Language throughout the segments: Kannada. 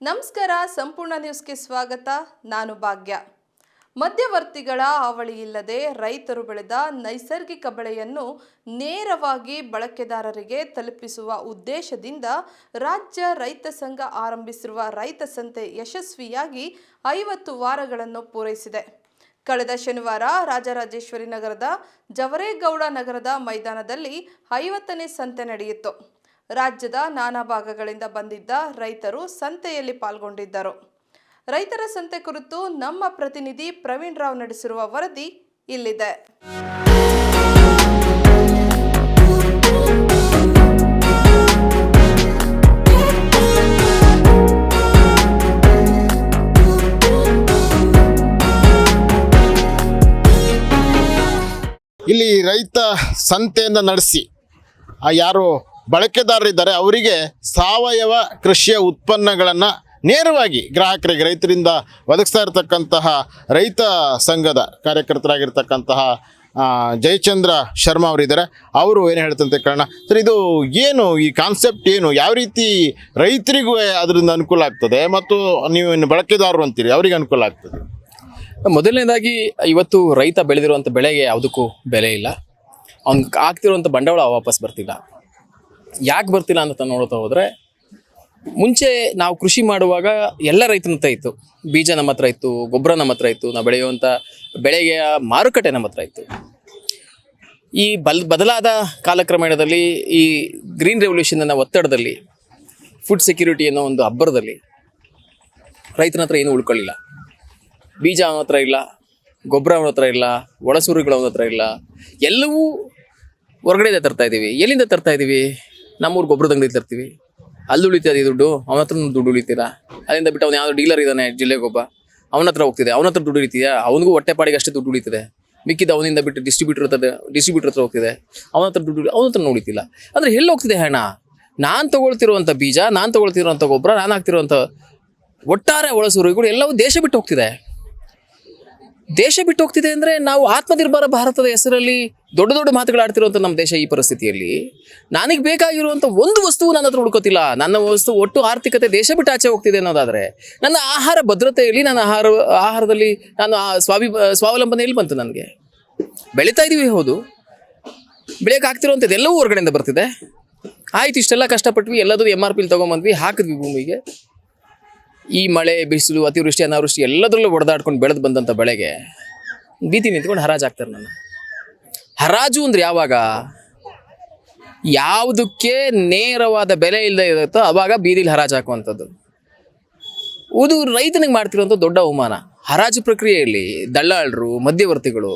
ನಮಸ್ಕಾರ, ಸಂಪೂರ್ಣ ನ್ಯೂಸ್ಗೆ ಸ್ವಾಗತ. ನಾನು ಭಾಗ್ಯ. ಮಧ್ಯವರ್ತಿಗಳ ಹಾವಳಿ ಇಲ್ಲದೆ ರೈತರು ಬೆಳೆದ ನೈಸರ್ಗಿಕ ಬೆಳೆಯನ್ನು ನೇರವಾಗಿ ಬಳಕೆದಾರರಿಗೆ ತಲುಪಿಸುವ ಉದ್ದೇಶದಿಂದ ರಾಜ್ಯ ರೈತ ಸಂಘ ಆರಂಭಿಸಿರುವ ರೈತ ಸಂತೆ ಯಶಸ್ವಿಯಾಗಿ 50 ವಾರಗಳನ್ನು ಪೂರೈಸಿದೆ. ಕಳೆದ ಶನಿವಾರ ರಾಜರಾಜೇಶ್ವರಿ ನಗರದ ಜವರೇಗೌಡ ನಗರದ ಮೈದಾನದಲ್ಲಿ 50ನೇ ಸಂತೆ ನಡೆಯಿತು. ರಾಜ್ಯದ ನಾನಾ ಭಾಗಗಳಿಂದ ಬಂದಿದ್ದ ರೈತರು ಸಂತೆಯಲ್ಲಿ ಪಾಲ್ಗೊಂಡಿದ್ದರು. ರೈತರ ಸಂತೆ ಕುರಿತು ನಮ್ಮ ಪ್ರತಿನಿಧಿ ಪ್ರವೀಣ್ ರಾವ್ ನಡೆಸಿರುವ ವರದಿ ಇಲ್ಲಿದೆ. ಇಲ್ಲಿ ರೈತ ಸಂತೆಯನ್ನು ನಡೆಸಿ ಯಾರು ಬಳಕೆದಾರರಿದ್ದಾರೆ ಅವರಿಗೆ ಸಾವಯವ ಕೃಷಿಯ ಉತ್ಪನ್ನಗಳನ್ನು ನೇರವಾಗಿ ಗ್ರಾಹಕರಿಗೆ ರೈತರಿಂದ ಒದಗಿಸ್ತಾ ಇರತಕ್ಕಂತಹ ರೈತ ಸಂಘದ ಕಾರ್ಯಕರ್ತರಾಗಿರ್ತಕ್ಕಂತಹ ಜಯಚಂದ್ರ ಶರ್ಮಾ ಅವರಿದ್ದಾರೆ. ಅವರು ಏನು ಹೇಳ್ತಂತೆ ಕಾರಣ ಸರ್, ಇದು ಏನು ಈ ಕಾನ್ಸೆಪ್ಟ್ ಏನು, ಯಾವ ರೀತಿ ರೈತರಿಗೂ ಅದರಿಂದ ಅನುಕೂಲ ಆಗ್ತದೆ ಮತ್ತು ನೀವು ಇನ್ನು ಬಳಕೆದಾರರು ಅಂತೀರಿ ಅವರಿಗೆ ಅನುಕೂಲ ಆಗ್ತದೆ? ಮೊದಲನೇದಾಗಿ ಇವತ್ತು ರೈತ ಬೆಳೆದಿರುವಂಥ ಬೆಳೆಗೆ ಯಾವುದಕ್ಕೂ ಬೆಲೆ ಇಲ್ಲ. ಅವ್ನು ಆಗ್ತಿರುವಂಥ ಬಂಡವಾಳ ವಾಪಸ್ ಬರ್ತಿಲ್ಲ. ಯಾಕೆ ಬರ್ತಿಲ್ಲ ಅಂತ ನೋಡ್ತಾ ಹೋದರೆ, ಮುಂಚೆ ನಾವು ಕೃಷಿ ಮಾಡುವಾಗ ಎಲ್ಲ ರೈತನ ಹತ್ರ ಇತ್ತು. ಬೀಜ ನಮ್ಮ ಹತ್ರ ಇತ್ತು, ಗೊಬ್ಬರ ನಮ್ಮ ಹತ್ರ ಇತ್ತು, ನಾವು ಬೆಳೆಯುವಂಥ ಬೆಳೆಗೆ ಮಾರುಕಟ್ಟೆ ನಮ್ಮ ಹತ್ರ ಇತ್ತು. ಈ ಬದಲಾದ ಕಾಲಕ್ರಮೇಣದಲ್ಲಿ ಈ ಗ್ರೀನ್ ರೆವಲ್ಯೂಷನ್ ಅನ್ನೋ ಒತ್ತಡದಲ್ಲಿ, ಫುಡ್ ಸೆಕ್ಯೂರಿಟಿ ಅನ್ನೋ ಒಂದು ಅಬ್ಬರದಲ್ಲಿ ರೈತನ ಹತ್ರ ಏನೂ ಉಳ್ಕೊಳ್ಳಿಲ್ಲ. ಬೀಜ ಅವನ ಹತ್ರ ಇಲ್ಲ, ಗೊಬ್ಬರ ಅವನ ಹತ್ರ ಇಲ್ಲ, ಒಳಸುರಿಗಳು ಅವನ ಹತ್ರ ಇಲ್ಲ. ಎಲ್ಲವೂ ಹೊರಗಡೆಯಿಂದ ತರ್ತಾ ಇದ್ದೀವಿ. ಎಲ್ಲಿಂದ ತರ್ತಾ ಇದ್ದೀವಿ? ನಮ್ಮೂರು ಗೊಬ್ಬರದ ಅಂಗಡಿ ತರ್ತೀವಿ, ಅಲ್ಲಿ ಉಳಿತದೆ ದುಡ್ಡು, ಅವನ ಹತ್ರ ದುಡ್ಡು ಉಳಿತೀರಾ? ಅಲ್ಲಿಂದ ಬಿಟ್ಟು ಅವ್ನು ಯಾವುದೋ ಡೀಲರ್ ಇದ್ದಾನೆ ಜಿಲ್ಲೆಗೊಬ್ಬ, ಅವನ ಹತ್ರ ಹೋಗ್ತಿದೆ, ಅವನ ಹತ್ರ ದುಡ್ಡು ಉಳಿತೀಯಾ? ಅವನಿಗೂ ಹೊಟ್ಟೆಪಾಡಿಗೆ ಅಷ್ಟೇ ದುಡ್ಡು ಉಳಿತದೆ. ಮಿಕ್ಕಿದ ಅವನಿಂದ ಬಿಟ್ಟು ಡಿಸ್ಟ್ರಿಬ್ಯೂಟರ್ ಹತ್ರ ಹೋಗ್ತಿದೆ, ಅವನ ಹತ್ರ ದುಡ್ಡು ಅವನ ಹತ್ರ ಉಳಿತಿಲ್ಲ. ಅಂದರೆ ಎಲ್ಲಿ ಹೋಗ್ತಿದೆ ಹಣ? ನಾನು ತೊಗೊಳ್ತಿರುವಂಥ ಬೀಜ, ನಾನು ತೊಗೊಳ್ತಿರುವಂಥ ಗೊಬ್ಬರ, ನಾನು ಹಾಕ್ತಿರುವಂಥ ಒಟ್ಟಾರೆ ಒಳಸುರಿಗಳು ಎಲ್ಲವೂ ದೇಶ ಬಿಟ್ಟು ಹೋಗ್ತಿದೆ. ದೇಶ ಬಿಟ್ಟು ಹೋಗ್ತಿದೆ ಅಂದರೆ ನಾವು ಆತ್ಮನಿರ್ಭರ ಭಾರತದ ಹೆಸರಲ್ಲಿ ದೊಡ್ಡ ದೊಡ್ಡ ಮಾತುಗಳಾಡ್ತಿರುವಂಥ ನಮ್ಮ ದೇಶ ಈ ಪರಿಸ್ಥಿತಿಯಲ್ಲಿ ನನಗೆ ಬೇಕಾಗಿರುವಂಥ ಒಂದು ವಸ್ತುವು ನನ್ನ ಹತ್ರ ಉಳ್ಕೋತಿಲ್ಲ. ನನ್ನ ವಸ್ತು ಒಟ್ಟು ಆರ್ಥಿಕತೆ ದೇಶ ಬಿಟ್ಟು ಆಚೆ ಹೋಗ್ತಿದೆ ಅನ್ನೋದಾದರೆ ನನ್ನ ಆಹಾರ ಭದ್ರತೆಯಲ್ಲಿ, ನನ್ನ ಆಹಾರದಲ್ಲಿ ನಾನು ಸ್ವಾವಲಂಬನೆ ಎಲ್ಲಿ ಬಂತು? ನನಗೆ ಬೆಳೀತಾ ಇದ್ದೀವಿ, ಹೌದು, ಬೆಳೆಯೋಕೆ ಆಗ್ತಿರುವಂಥದ್ದು ಎಲ್ಲವೂ ಹೊರಗಡೆಯಿಂದ ಬರ್ತಿದೆ. ಆಯ್ತು, ಇಷ್ಟೆಲ್ಲ ಕಷ್ಟಪಟ್ವಿ, ಎಲ್ಲದೂ MRP ತೊಗೊಂಬಂದ್ವಿ, ಹಾಕಿದ್ವಿ ಭೂಮಿಗೆ. ಈ ಮಳೆ, ಬಿಸಿಲು, ಅತಿವೃಷ್ಟಿ, ಅನಾವೃಷ್ಟಿ ಎಲ್ಲದರಲ್ಲೂ ಹೊಡೆದಾಡ್ಕೊಂಡು ಬೆಳೆದು ಬಂದಂಥ ಬೆಳೆಗೆ ಬೀದಿ ನಿಂತ್ಕೊಂಡು ಹರಾಜು ಹಾಕ್ತಾರೆ. ನನ್ನ ಹರಾಜು ಅಂದ್ರೆ ಯಾವಾಗ? ಯಾವುದಕ್ಕೆ ನೇರವಾದ ಬೆಲೆ ಇಲ್ಲದೆ ಇರುತ್ತೋ ಅವಾಗ ಬೀದಿಲಿ ಹರಾಜು ಹಾಕುವಂಥದ್ದು. ಇದು ರೈತನಿಗೆ ಮಾಡ್ತಿರುವಂಥ ದೊಡ್ಡ ಅವಮಾನ. ಹರಾಜು ಪ್ರಕ್ರಿಯೆಯಲ್ಲಿ ದಳ್ಳಾಳರು, ಮಧ್ಯವರ್ತಿಗಳು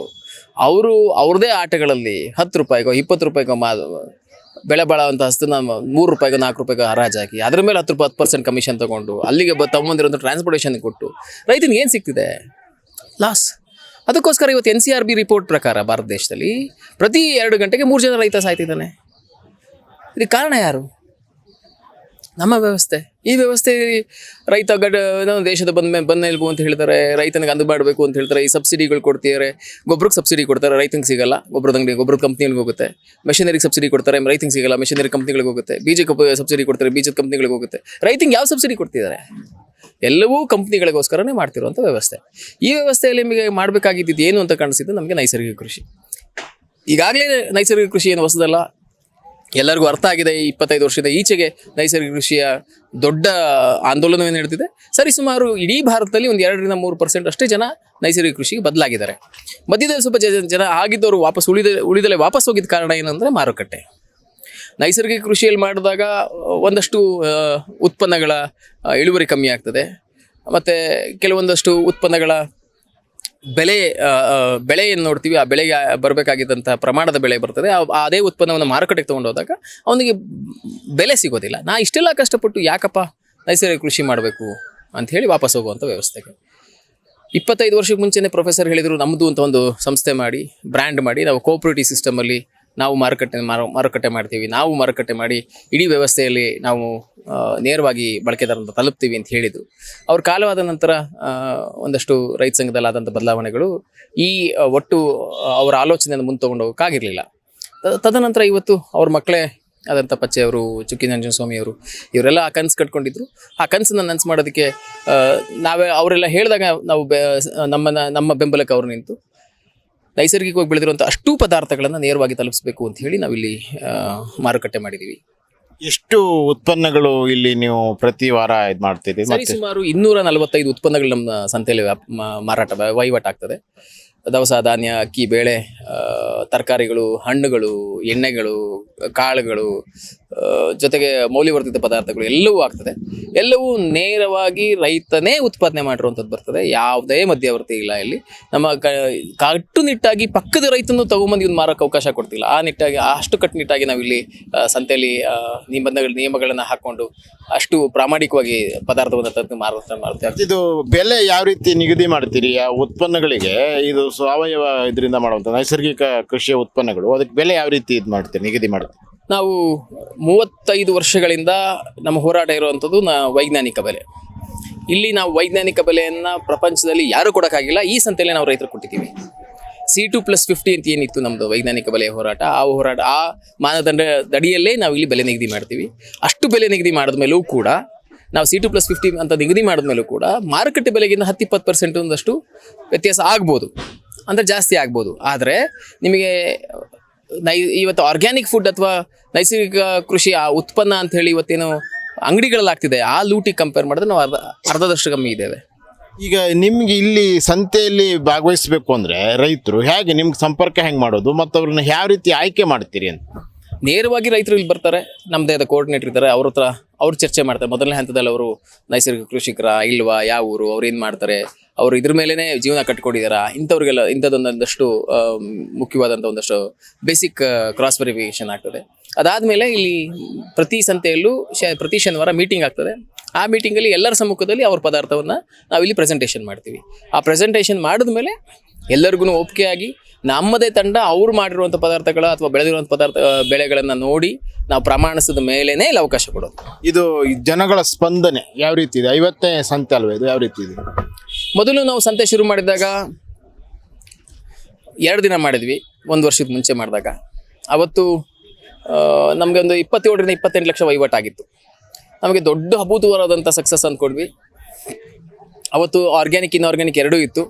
ಅವರು ಅವ್ರದೇ ಆಟಗಳಲ್ಲಿ 10 ರೂಪಾಯಿಗೋ 20 ರೂಪಾಯಿಗೋ ಬೆಳೆ ಬಾಳುವಂಥ ಹಸ್ತನ 3 ರೂಪಾಯಿಗೋ 4 ರೂಪಾಯಿಗೋ ಹರಾಜು ಹಾಕಿ ಅದ್ರ ಮೇಲೆ 10% ಕಮಿಷನ್ ತೊಗೊಂಡು ಅಲ್ಲಿಗೆ ತಗೊಂಡಿರೋಂಥ ಟ್ರಾನ್ಸ್ಪೋರ್ಟೇಷನ್ ಕೊಟ್ಟು ರೈತನಿಗೆ ಏನು ಸಿಗ್ತಿದೆ? ಲಾಸ್. ಅದಕ್ಕೋಸ್ಕರ ಇವತ್ತು NCRB ರಿಪೋರ್ಟ್ ಪ್ರಕಾರ ಭಾರತ ದೇಶದಲ್ಲಿ ಪ್ರತಿ 2 ಗಂಟೆಗೆ 3 ಜನ ರೈತ ಸಾಯ್ತಿದ್ದಾನೆ. ಇದಕ್ಕೆ ಕಾರಣ ಯಾರು? ನಮ್ಮ ವ್ಯವಸ್ಥೆ. ಈ ವ್ಯವಸ್ಥೆ ರೈತ ದೇಶದ ಬೆನ್ನೆಲುಬು ಅಂತ ಹೇಳ್ತಾರೆ. ರೈತನಿಗೆ ಅಂದು ಮಾಡಬೇಕು ಅಂತ ಹೇಳ್ತಾರೆ. ಈ ಸಬ್ಸಿಡಿಗಳು ಕೊಡ್ತಿದ್ದಾರೆ. ಗೊಬ್ಬರಕ್ಕೆ ಸಬ್ಸಿಡಿ ಕೊಡ್ತಾರೆ, ರೈತನಿಗೆ ಸಿಗಲ್ಲ. ಗೊಬ್ಬರದ ಕಂಪ್ನಿಗಳಿಗೆ ಹೋಗುತ್ತೆ. ಮೆಷಿನರಿಗೆ ಸಬ್ಸಿಡಿ ಕೊಡ್ತಾರೆ, ರೈತನಿಗೆ ಸಿಗಲ್ಲ. ಮೆಷಿನರಿ ಕಂಪ್ನಿಗಳಿಗೆ ಹೋಗುತ್ತೆ. ಬೀಜಕ್ಕೆ ಸಬ್ಸಿಡಿ ಕೊಡ್ತಾರೆ, ಬೀಜದ ಕಂಪ್ನಿಗಳಿಗೆ ಹೋಗುತ್ತೆ. ರೈತನಿಗೆ ಯಾವ ಸಬ್ಸಿಡಿ ಕೊಡ್ತಿದ್ದಾರೆ? ಎಲ್ಲವೂ ಕಂಪ್ನಿಗಳಿಗೋಸ್ಕರನೇ ಮಾಡ್ತಿರುವಂಥ ವ್ಯವಸ್ಥೆ. ಈ ವ್ಯವಸ್ಥೆಯಲ್ಲಿ ನಿಮಗೆ ಮಾಡಬೇಕಾಗಿದ್ದು ಏನು ಅಂತ ಕಾಣಿಸಿದ್ದು ನಮಗೆ ನೈಸರ್ಗಿಕ ಕೃಷಿ. ಈಗಾಗಲೇ ನೈಸರ್ಗಿಕ ಕೃಷಿ ಏನು ಹೊಸದಲ್ಲ, ಎಲ್ಲರಿಗೂ ಅರ್ಥ ಆಗಿದೆ. 25 ವರ್ಷದ ಈಚೆಗೆ ನೈಸರ್ಗಿಕ ಕೃಷಿಯ ದೊಡ್ಡ ಆಂದೋಲನವೇನು ನಡೆದಿದೆ. ಸರಿಸುಮಾರು ಇಡೀ ಭಾರತದಲ್ಲಿ ಒಂದು 2-3% ಅಷ್ಟೇ ಜನ ನೈಸರ್ಗಿಕ ಕೃಷಿಗೆ ಬದಲಾಗಿದ್ದಾರೆ. ಮಧ್ಯದಲ್ಲಿ ಸ್ವಲ್ಪ ಜನ ಆಗಿದ್ದವರು ಉಳಿದಲೇ ವಾಪಸ್ ಹೋಗಿದ್ದ ಕಾರಣ ಏನಂದರೆ ಮಾರುಕಟ್ಟೆ. ನೈಸರ್ಗಿಕ ಕೃಷಿಯಲ್ಲಿ ಮಾಡಿದಾಗ ಒಂದಷ್ಟು ಉತ್ಪನ್ನಗಳ ಇಳುವರಿ ಕಮ್ಮಿ ಆಗ್ತದೆ, ಮತ್ತು ಕೆಲವೊಂದಷ್ಟು ಉತ್ಪನ್ನಗಳ ಬೆಳೆ ಏನು ನೋಡ್ತೀವಿ, ಆ ಬೆಳೆಗೆ ಬರಬೇಕಾಗಿದ್ದಂಥ ಪ್ರಮಾಣದ ಬೆಳೆ ಬರ್ತದೆ. ಅದೇ ಉತ್ಪನ್ನವನ್ನು ಮಾರುಕಟ್ಟೆಗೆ ತೊಗೊಂಡೋದಾಗ ಅವನಿಗೆ ಬೆಲೆ ಸಿಗೋದಿಲ್ಲ. ನಾ ಇಷ್ಟೆಲ್ಲ ಕಷ್ಟಪಟ್ಟು ಯಾಕಪ್ಪ ನೈಸರ್ಗಿಕ ಕೃಷಿ ಮಾಡಬೇಕು ಅಂಥೇಳಿ ವಾಪಸ್ ಹೋಗುವಂಥ ವ್ಯವಸ್ಥೆಗೆ 25 ವರ್ಷಕ್ಕೆ ಮುಂಚೆನೇ ಪ್ರೊಫೆಸರ್ ಹೇಳಿದರು, ನಮ್ಮದು ಅಂತ ಒಂದು ಸಂಸ್ಥೆ ಮಾಡಿ, ಬ್ರ್ಯಾಂಡ್ ಮಾಡಿ, ನಾವು ಕೋಆಪರೇಟಿವ್ ಸಿಸ್ಟಮಲ್ಲಿ ನಾವು ಮಾರುಕಟ್ಟೆ ಮಾಡ್ತೀವಿ, ನಾವು ಮಾರುಕಟ್ಟೆ ಮಾಡಿ ಇಡೀ ವ್ಯವಸ್ಥೆಯಲ್ಲಿ ನಾವು ನೇರವಾಗಿ ಬಳಕೆದಾರರನ್ನು ತಲುಪ್ತೀವಿ ಅಂತ ಹೇಳಿದರು. ಅವ್ರ ಕಾಲವಾದ ನಂತರ ಒಂದಷ್ಟು ರೈತ ಸಂಘದಲ್ಲಾದಂಥ ಬದಲಾವಣೆಗಳು ಈ ಒಟ್ಟು ಅವರ ಆಲೋಚನೆಯನ್ನು ಮುಂದೆ ತೊಗೊಂಡು ಹೋಗೋಕ್ಕಾಗಿರಲಿಲ್ಲ. ತದನಂತರ ಇವತ್ತು ಅವ್ರ ಮಕ್ಕಳೇ ಆದಂಥ ಪಚ್ಚೆಯವರು, ಚುಕ್ಕಿ ನಂಜನಸ್ವಾಮಿಯವರು ಇವರೆಲ್ಲ ಆ ಕನಸು ಕಟ್ಕೊಂಡಿದ್ರು. ಆ ಕನಸನ್ನು ನನಸು ಮಾಡೋದಕ್ಕೆ ಅವರೆಲ್ಲ ಹೇಳಿದಾಗ ನಾವು ನಮ್ಮ ಬೆಂಬಲಕ್ಕೆ ಅವರು ನಿಂತು ನೈಸರ್ಗಿಕವಾಗಿ ಬೆಳೆದಿರುವಂಥ ಅಷ್ಟೂ ಪದಾರ್ಥಗಳನ್ನು ನೇರವಾಗಿ ತಲುಪಿಸಬೇಕು ಅಂತ ಹೇಳಿ ನಾವಿಲ್ಲಿ ಮಾರುಕಟ್ಟೆ ಮಾಡಿದ್ದೀವಿ. ಎಷ್ಟು ಉತ್ಪನ್ನಗಳು ಇಲ್ಲಿ ನೀವು ಪ್ರತಿ ವಾರ ಇದು ಮಾಡ್ತೀರಿ? ಸರಿ, ಸುಮಾರು 245 ಉತ್ಪನ್ನಗಳು ನಮ್ಮ ಸಂತೆಯಲ್ಲಿ ಮಾರಾಟ ವಹಿವಾಟು ಆಗ್ತದೆ. ದವಸ ಧಾನ್ಯ, ಅಕ್ಕಿ, ಬೇಳೆ, ತರಕಾರಿಗಳು, ಹಣ್ಣುಗಳು, ಎಣ್ಣೆಗಳು, ಕಾಳುಗಳು, ಜೊತೆಗೆ ಮೌಲ್ಯವರ್ಧಿತ ಪದಾರ್ಥಗಳು ಎಲ್ಲವೂ ಆಗ್ತದೆ. ಎಲ್ಲವೂ ನೇರವಾಗಿ ರೈತನೇ ಉತ್ಪಾದನೆ ಮಾಡಿರುವಂಥದ್ದು ಬರ್ತದೆ. ಯಾವುದೇ ಮಧ್ಯವರ್ತಿ ಇಲ್ಲ ಇಲ್ಲಿ. ನಮ್ಮ ಕಟ್ಟುನಿಟ್ಟಾಗಿ ಪಕ್ಕದ ರೈತನು ತಗೊಂಬಂದು ಇವ್ನು ಮಾರೋಕ್ಕೆ ಅವಕಾಶ ಕೊಡ್ತಿಲ್ಲ. ಆ ನಿಟ್ಟಾಗಿ ಅಷ್ಟು ಕಟ್ಟುನಿಟ್ಟಾಗಿ ನಾವಿಲ್ಲಿ ಸಂತೆಯಲ್ಲಿ ನಿಯಮಗಳನ್ನು ಹಾಕ್ಕೊಂಡು ಅಷ್ಟು ಪ್ರಾಮಾಣಿಕವಾಗಿ ಪದಾರ್ಥವನ್ನು ತಂದು ಮಾಡ್ತೇವೆ. ಇದು ಬೆಲೆ ಯಾವ ರೀತಿ ನಿಗದಿ ಮಾಡ್ತೀರಿ ಆ ಉತ್ಪನ್ನಗಳಿಗೆ? ಇದು ಸಾವಯವ ಇದರಿಂದ ಮಾಡುವಂಥ ನೈಸರ್ಗಿಕ ಕೃಷಿಯ ಉತ್ಪನ್ನಗಳು, ಅದಕ್ಕೆ ಬೆಲೆ ಯಾವ ರೀತಿ ಇದು ಮಾಡ್ತೀರಿ, ನಿಗದಿ ಮಾಡ್ತೀರಿ? ನಾವು 35 ವರ್ಷಗಳಿಂದ ನಮ್ಮ ಹೋರಾಟ ಇರುವಂಥದ್ದು ವೈಜ್ಞಾನಿಕ ಬೆಲೆ. ಇಲ್ಲಿ ನಾವು ವೈಜ್ಞಾನಿಕ ಬೆಲೆಯನ್ನು ಪ್ರಪಂಚದಲ್ಲಿ ಯಾರೂ ಕೊಡೋಕ್ಕಾಗಿಲ್ಲ. ಈ ಸಂತೆಯಲ್ಲಿ ನಾವು ರೈತರು ಕೊಟ್ಟಿದ್ದೀವಿ. C2+50 ಅಂತ ಏನಿತ್ತು ನಮ್ಮದು ವೈಜ್ಞಾನಿಕ ಬೆಲೆಯ ಹೋರಾಟ, ಆ ಮಾನದಂಡದ ಅಡಿಯಲ್ಲೇ ನಾವು ಇಲ್ಲಿ ಬೆಲೆ ನಿಗದಿ ಮಾಡ್ತೀವಿ. ಅಷ್ಟು ಬೆಲೆ ನಿಗದಿ ಮಾಡಿದ ಮೇಲೂ ಕೂಡ ನಾವು C2+50 ಅಂತ ನಿಗದಿ ಮಾಡಿದ ಮೇಲೂ ಕೂಡ ಮಾರುಕಟ್ಟೆ ಬೆಲೆಗಿಂತ 10-20% ಒಂದಷ್ಟು ವ್ಯತ್ಯಾಸ ಆಗ್ಬೋದು, ಅಂದರೆ ಜಾಸ್ತಿ ಆಗ್ಬೋದು. ಆದರೆ ನಿಮಗೆ ಇವತ್ತು ಆರ್ಗ್ಯಾನಿಕ್ ಫುಡ್ ಅಥವಾ ನೈಸರ್ಗಿಕ ಕೃಷಿ ಆ ಉತ್ಪನ್ನ ಅಂತ ಹೇಳಿ ಇವತ್ತೇನು ಅಂಗಡಿಗಳಲ್ಲಿ ಆಗ್ತಿದೆ, ಆ ಲೂಟಿ ಕಂಪೇರ್ ಮಾಡಿದ್ರೆ ನಾವು ಅರ್ಧದಷ್ಟು ಕಮ್ಮಿ ಇದ್ದೇವೆ. ಈಗ ನಿಮ್ಗೆ ಇಲ್ಲಿ ಸಂತೆಯಲ್ಲಿ ಭಾಗವಹಿಸಬೇಕು ಅಂದರೆ ರೈತರು ಹೇಗೆ, ನಿಮ್ಗೆ ಸಂಪರ್ಕ ಹೆಂಗೆ ಮಾಡೋದು ಮತ್ತು ಅವ್ರನ್ನ ಯಾವ ರೀತಿ ಆಯ್ಕೆ ಮಾಡ್ತೀರಿ ಅಂತ? ನೇರವಾಗಿ ರೈತರು ಇಲ್ಲಿ ಬರ್ತಾರೆ, ನಮ್ಮದೇ ಆದ ಕೋಆರ್ಡಿನೇಟರ್ ಇದ್ದಾರೆ, ಅವ್ರು ಚರ್ಚೆ ಮಾಡ್ತಾರೆ. ಮೊದಲನೇ ಹಂತದಲ್ಲಿ ಅವರು ನೈಸರ್ಗಿಕ ಕೃಷಿಕರ ಇಲ್ವಾ, ಯಾವ ಊರು, ಅವ್ರು ಏನು ಮಾಡ್ತಾರೆ, ಅವರು ಇದ್ರ ಮೇಲೇ ಜೀವನ ಕಟ್ಕೊಂಡಿದ್ದಾರಾ, ಇಂಥವ್ರಿಗೆಲ್ಲ ಇಂಥದ್ದೊಂದಷ್ಟು ಮುಖ್ಯವಾದಂಥ ಒಂದಷ್ಟು ಬೇಸಿಕ್ ಕ್ರಾಸ್ ವೆರಿಫಿಕೇಷನ್ ಆಗ್ತದೆ. ಅದಾದಮೇಲೆ ಇಲ್ಲಿ ಪ್ರತಿ ಸಂತೆಯಲ್ಲೂ ಪ್ರತಿ ಶನಿವಾರ ಮೀಟಿಂಗ್ ಆಗ್ತದೆ. ಆ ಮೀಟಿಂಗಲ್ಲಿ ಎಲ್ಲರ ಸಮ್ಮುಖದಲ್ಲಿ ಅವ್ರ ಪದಾರ್ಥವನ್ನು ನಾವಿಲ್ಲಿ ಪ್ರೆಸೆಂಟೇಷನ್ ಮಾಡ್ತೀವಿ. ಆ ಪ್ರೆಸೆಂಟೇಷನ್ ಮಾಡಿದ್ಮೇಲೆ ಎಲ್ಲರಿಗೂ ಒಪ್ಪಿಗೆಯಾಗಿ ನಮ್ಮದೇ ತಂಡ ಅವ್ರು ಮಾಡಿರುವಂಥ ಪದಾರ್ಥಗಳ ಅಥವಾ ಬೆಳೆದಿರುವಂಥ ಬೆಳೆಗಳನ್ನು ನೋಡಿ ನಾವು ಪ್ರಮಾಣಿಸಿದ ಮೇಲೇ ಇಲ್ಲಿ ಅವಕಾಶ ಕೊಡೋದು. ಇದು ಜನಗಳ ಸ್ಪಂದನೆ ಯಾವ ರೀತಿ ಇದೆ? 50ನೇ ಸಂತೆ ಅಲ್ವ ಇದು? ಯಾವ ರೀತಿ ಇದೆ? ಮೊದಲು ನಾವು ಸಂತೆ ಶುರು ಮಾಡಿದಾಗ 2 ದಿನ ಮಾಡಿದ್ವಿ, 1 ವರ್ಷದ ಮುಂಚೆ ಮಾಡಿದಾಗ. ಅವತ್ತು ನಮಗೆ ಒಂದು 27-28 ಲಕ್ಷ ವಹಿವಾಟಾಗಿತ್ತು. ನಮಗೆ ದೊಡ್ಡ ಅಭೂತವಾದಂಥ ಸಕ್ಸಸ್ ಅಂದ್ಕೊಂಡ್ವಿ. ಅವತ್ತು ಆರ್ಗ್ಯಾನಿಕ್, ಇನ್ಆರ್ಗ್ಯಾನಿಕ್ ಎರಡೂ ಇತ್ತು.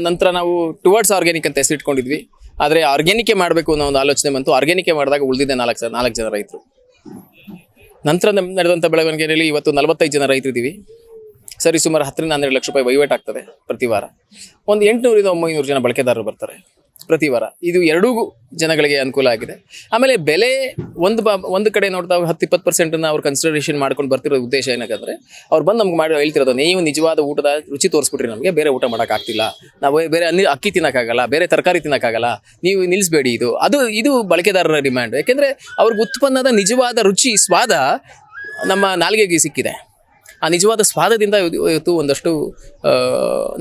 ನಂತರ ನಾವು ಟುವರ್ಡ್ಸ್ ಆರ್ಗ್ಯಾನಿಕ್ ಅಂತ ಹೆಸರಿಟ್ಕೊಂಡಿದ್ವಿ. ಆದರೆ ಆರ್ಗ್ಯಾನಿಕೇ ಮಾಡಬೇಕು ಅನ್ನೋ ಒಂದು ಆಲೋಚನೆ ಬಂತು. ಆರ್ಗ್ಯಾನಿಕೇ ಮಾಡಿದಾಗ ಉಳಿದಿದ್ದೆ 4 ಜನ ರೈತರು. ನಂತರ ನಡೆದಂಥ ಬೆಳವಣಿಗೆಯಲ್ಲಿ ಇವತ್ತು 45 ಜನ ರೈತರಿದ್ದೀವಿ. ಸರಿ, ಸುಮಾರು 10-12 ಲಕ್ಷ ರೂಪಾಯಿ ವಹಿವಾಟು ಆಗ್ತದೆ ಪ್ರತಿ ವಾರ. ಒಂದು 800-900 ಜನ ಬಳಕೆದಾರರು ಬರ್ತಾರೆ ಪ್ರತಿ ವಾರ. ಇದು ಎರಡೂ ಜನಗಳಿಗೆ ಅನುಕೂಲ ಆಗಿದೆ. ಆಮೇಲೆ ಬೆಲೆ ಒಂದು ಕಡೆ ನೋಡ್ತಾ 10-20% ಅವ್ರು ಕನ್ಸಿಡರೇಷನ್ ಮಾಡ್ಕೊಂಡು ಬರ್ತಿರೋ ಉದ್ದೇಶ ಏನಾಗಂದ್ರೆ, ಅವ್ರು ಬಂದು ನಮ್ಗೆ ಹೇಳ್ತಿರೋದು, ನೀವು ನಿಜವಾದ ಊಟದ ರುಚಿ ತೋರಿಸ್ಬಿಟ್ರಿ, ನಮಗೆ ಬೇರೆ ಊಟ ಮಾಡೋಕ್ಕಾಗ್ತಿಲ್ಲ, ನಾವು ಬೇರೆ ಅಕ್ಕಿ ತಿನ್ನೋಕ್ಕಾಗಲ್ಲ, ಬೇರೆ ತರಕಾರಿ ತಿನ್ನೋಕ್ಕಾಗಲ್ಲ, ನೀವು ನಿಲ್ಲಿಸಬೇಡಿ. ಇದು ಬಳಕೆದಾರರ ಡಿಮ್ಯಾಂಡ್. ಯಾಕೆಂದರೆ ಅವ್ರಿಗೆ ಉತ್ಪನ್ನದ ನಿಜವಾದ ರುಚಿ, ಸ್ವಾದ ನಮ್ಮ ನಾಲಿಗೆಗೆ ಸಿಕ್ಕಿದೆ. ಆ ನಿಜವಾದ ಸ್ವಾದದಿಂದ ಇವತ್ತು ಒಂದಷ್ಟು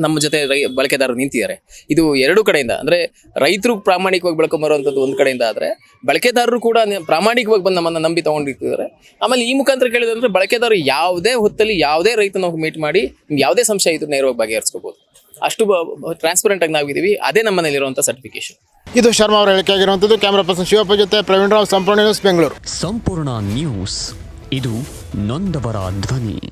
ನಮ್ಮ ಜೊತೆ ಬಳಕೆದಾರರು ನಿಂತಿದ್ದಾರೆ. ಇದು ಎರಡೂ ಕಡೆಯಿಂದ, ಅಂದರೆ ರೈತರು ಪ್ರಾಮಾಣಿಕವಾಗಿ ಬೆಳ್ಕೊಂಬರುವಂಥದ್ದು ಒಂದು ಕಡೆಯಿಂದ, ಆದರೆ ಬಳಕೆದಾರರು ಕೂಡ ಪ್ರಾಮಾಣಿಕವಾಗಿ ಬಂದು ನಮ್ಮನ್ನು ನಂಬಿ ತೊಗೊಂಡಿರ್ತಿದ್ದಾರೆ. ಆಮೇಲೆ ಈ ಮುಖಾಂತರ ಕೇಳಿದಂದರೆ ಬಳಕೆದಾರರು ಯಾವುದೇ ಹೊತ್ತಲ್ಲಿ ಯಾವುದೇ ರೈತನ ಮೀಟ್ ಮಾಡಿ ಯಾವುದೇ ಸಂಶಯ ಇದ್ರೂ ನೇರವಾಗಿ ಬಗೆಹರಿಸ್ಕೋಬೋದು. ಅಷ್ಟು ಟ್ರಾನ್ಸ್ಪರೆಂಟಾಗಿ ನಾವಿದ್ದೀವಿ. ಅದೇ ನಮ್ಮನೇಲಿರುವಂಥ ಸರ್ಟಿಫಿಕೇಶನ್. ಇದು ಶರ್ಮಾ ಅವರ ಹೇಳಿಕೆ ಆಗಿರುವಂಥದ್ದು. ಕ್ಯಾಮ್ರಾ ಪರ್ಸನ್ ಶಿವಪ್ಪ ಜೊತೆ ಪ್ರವೀಣ್ ರಾವ್, ಸಂಪೂರ್ಣ ನ್ಯೂಸ್, ಬೆಂಗಳೂರು. ಸಂಪೂರ್ಣ ನ್ಯೂಸ್, ಇದು ನೊಂದವರ ಧ್ವನಿ.